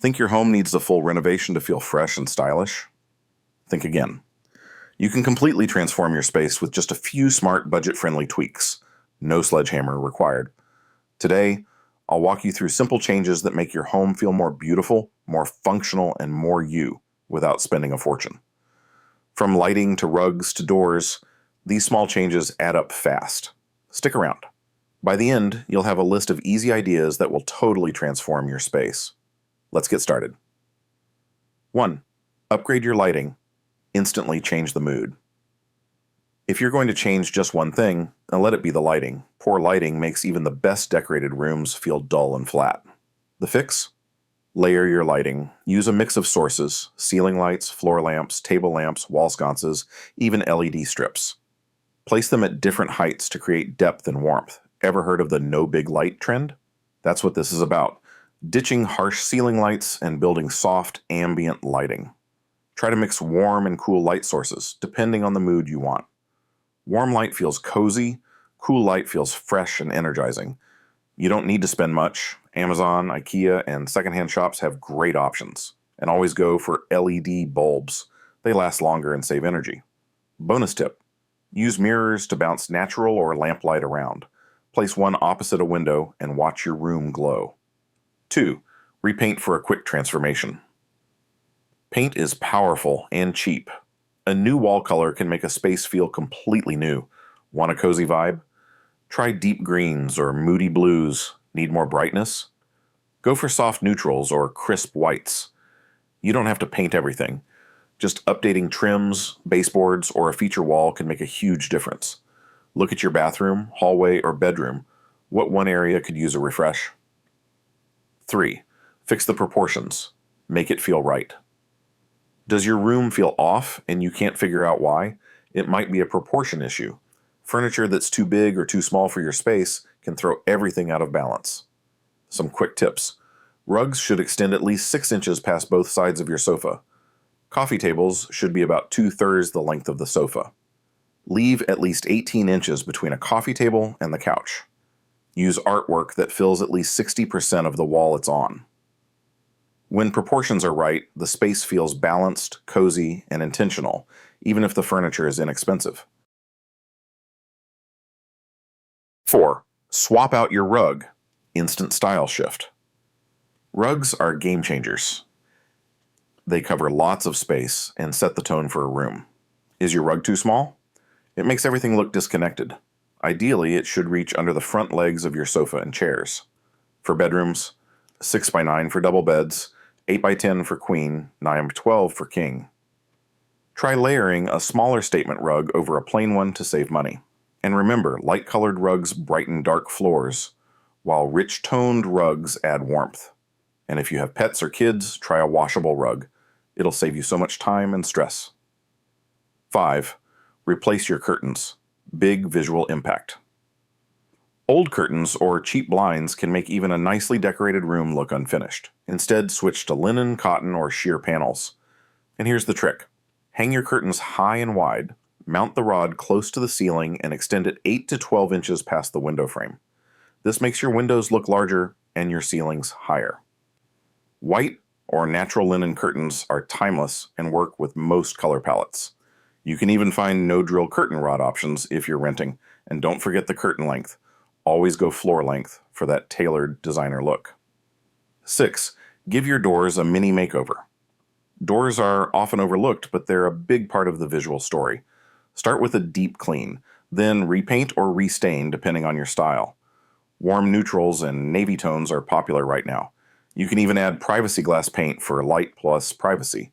Think your home needs a full renovation to feel fresh and stylish? Think again. You can completely transform your space with just a few smart, budget-friendly tweaks. No sledgehammer required. Today, I'll walk you through simple changes that make your home feel more beautiful, more functional, and more you without spending a fortune. From lighting to rugs to doors, these small changes add up fast. Stick around. By the end, you'll have a list of easy ideas that will totally transform your space. Let's get started. 1. Upgrade your lighting. Instantly change the mood. If you're going to change just one thing, then let it be the lighting. Poor lighting makes even the best decorated rooms feel dull and flat. The fix? Layer your lighting. Use a mix of sources: ceiling lights, floor lamps, table lamps, wall sconces, even LED strips. Place them at different heights to create depth and warmth. Ever heard of the no big light trend? That's what this is about. Ditching harsh ceiling lights and building soft, ambient lighting. Try to mix warm and cool light sources, depending on the mood you want. Warm light feels cozy, cool light feels fresh and energizing. You don't need to spend much. Amazon, IKEA, and secondhand shops have great options. And always go for LED bulbs. They last longer and save energy. Bonus tip: use mirrors to bounce natural or lamplight around. Place one opposite a window and watch your room glow. 2. Repaint for a quick transformation. Paint is powerful and cheap. A new wall color can make a space feel completely new. Want a cozy vibe? Try deep greens or moody blues. Need more brightness? Go for soft neutrals or crisp whites. You don't have to paint everything. Just updating trims, baseboards, or a feature wall can make a huge difference. Look at your bathroom, hallway, or bedroom. What one area could use a refresh? 3. Fix the proportions. Make it feel right. Does your room feel off and you can't figure out why? It might be a proportion issue. Furniture that's too big or too small for your space can throw everything out of balance. Some quick tips. Rugs should extend at least 6 inches past both sides of your sofa. Coffee tables should be about 2/3 the length of the sofa. Leave at least 18 inches between a coffee table and the couch. Use artwork that fills at least 60% of the wall it's on. When proportions are right, the space feels balanced, cozy, and intentional, even if the furniture is inexpensive. 4. Swap out your rug. Instant style shift. Rugs are game changers. They cover lots of space and set the tone for a room. Is your rug too small? It makes everything look disconnected. Ideally, it should reach under the front legs of your sofa and chairs. For bedrooms, 6x9 for double beds, 8x10 for queen, 9x12 for king. Try layering a smaller statement rug over a plain one to save money. And remember, light-colored rugs brighten dark floors, while rich-toned rugs add warmth. And if you have pets or kids, try a washable rug. It'll save you so much time and stress. 5. Replace your curtains. Big visual impact. Old curtains or cheap blinds can make even a nicely decorated room look unfinished. Instead, switch to linen, cotton, or sheer panels. And here's the trick. Hang your curtains high and wide, mount the rod close to the ceiling, and extend it 8 to 12 inches past the window frame. This makes your windows look larger and your ceilings higher. White or natural linen curtains are timeless and work with most color palettes. You can even find no-drill curtain rod options if you're renting, and don't forget the curtain length. Always go floor length for that tailored designer look. 6. Give your doors a mini makeover. Doors are often overlooked, but they're a big part of the visual story. Start with a deep clean, then repaint or restain depending on your style. Warm neutrals and navy tones are popular right now. You can even add privacy glass paint for light plus privacy.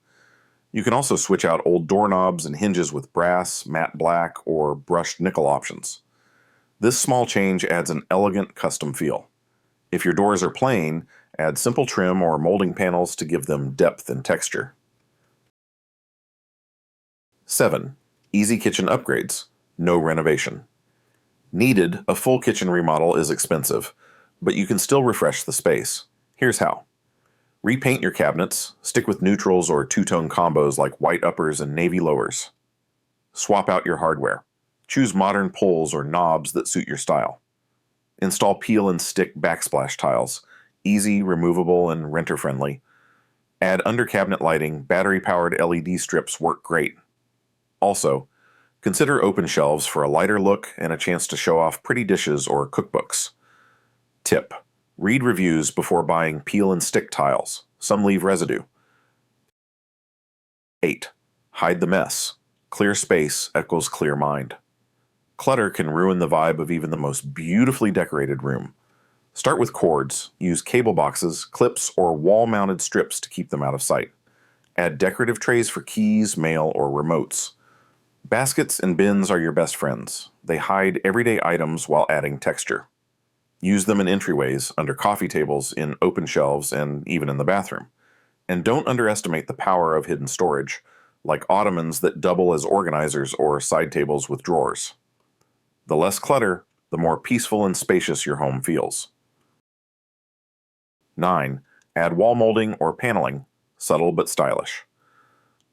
You can also switch out old doorknobs and hinges with brass, matte black, or brushed nickel options. This small change adds an elegant custom feel. If your doors are plain, add simple trim or molding panels to give them depth and texture. 7. Easy kitchen upgrades. No renovation. Needed, a full kitchen remodel is expensive, but you can still refresh the space. Here's how. Repaint your cabinets, stick with neutrals or two-tone combos like white uppers and navy lowers. Swap out your hardware. Choose modern pulls or knobs that suit your style. Install peel and stick backsplash tiles, easy, removable, and renter-friendly. Add under-cabinet lighting. Battery-powered LED strips work great. Also, consider open shelves for a lighter look and a chance to show off pretty dishes or cookbooks. Tip: read reviews before buying peel and stick tiles. Some leave residue. 8. Hide the mess. Clear space equals clear mind. Clutter can ruin the vibe of even the most beautifully decorated room. Start with cords. Use cable boxes, clips, or wall-mounted strips to keep them out of sight. Add decorative trays for keys, mail, or remotes. Baskets and bins are your best friends. They hide everyday items while adding texture. Use them in entryways, under coffee tables, in open shelves, and even in the bathroom. And don't underestimate the power of hidden storage, like ottomans that double as organizers or side tables with drawers. The less clutter, the more peaceful and spacious your home feels. 9. Add wall molding or paneling, subtle but stylish.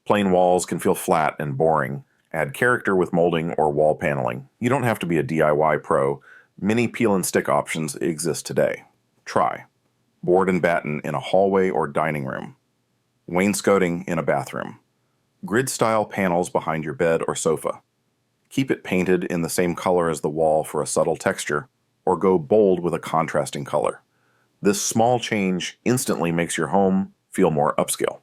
Plain walls can feel flat and boring. Add character with molding or wall paneling. You don't have to be a DIY pro. Many peel and stick options exist today. Try board and batten in a hallway or dining room. Wainscoting in a bathroom. Grid-style panels behind your bed or sofa. Keep it painted in the same color as the wall for a subtle texture, or go bold with a contrasting color. This small change instantly makes your home feel more upscale.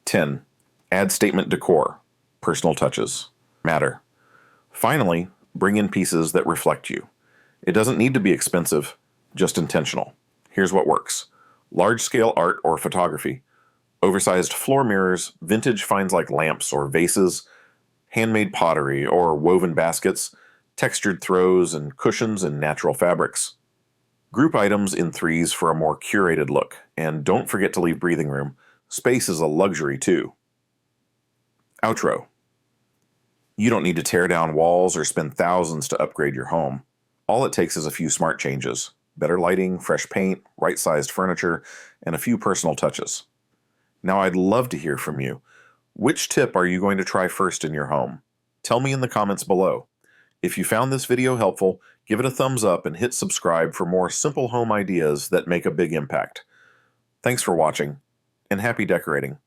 10. Add statement decor. Personal touches matter. Finally, bring in pieces that reflect you. It doesn't need to be expensive, just intentional. Here's what works: large-scale art or photography, oversized floor mirrors, vintage finds like lamps or vases, handmade pottery or woven baskets, textured throws and cushions and natural fabrics. Group items in threes for a more curated look, and don't forget to leave breathing room. Space is a luxury too. Outro. You don't need to tear down walls or spend thousands to upgrade your home. All it takes is a few smart changes: better lighting, fresh paint, right-sized furniture, and a few personal touches. Now I'd love to hear from you. Which tip are you going to try first in your home? Tell me in the comments below. If you found this video helpful, give it a thumbs up and hit subscribe for more simple home ideas that make a big impact. Thanks for watching, and happy decorating.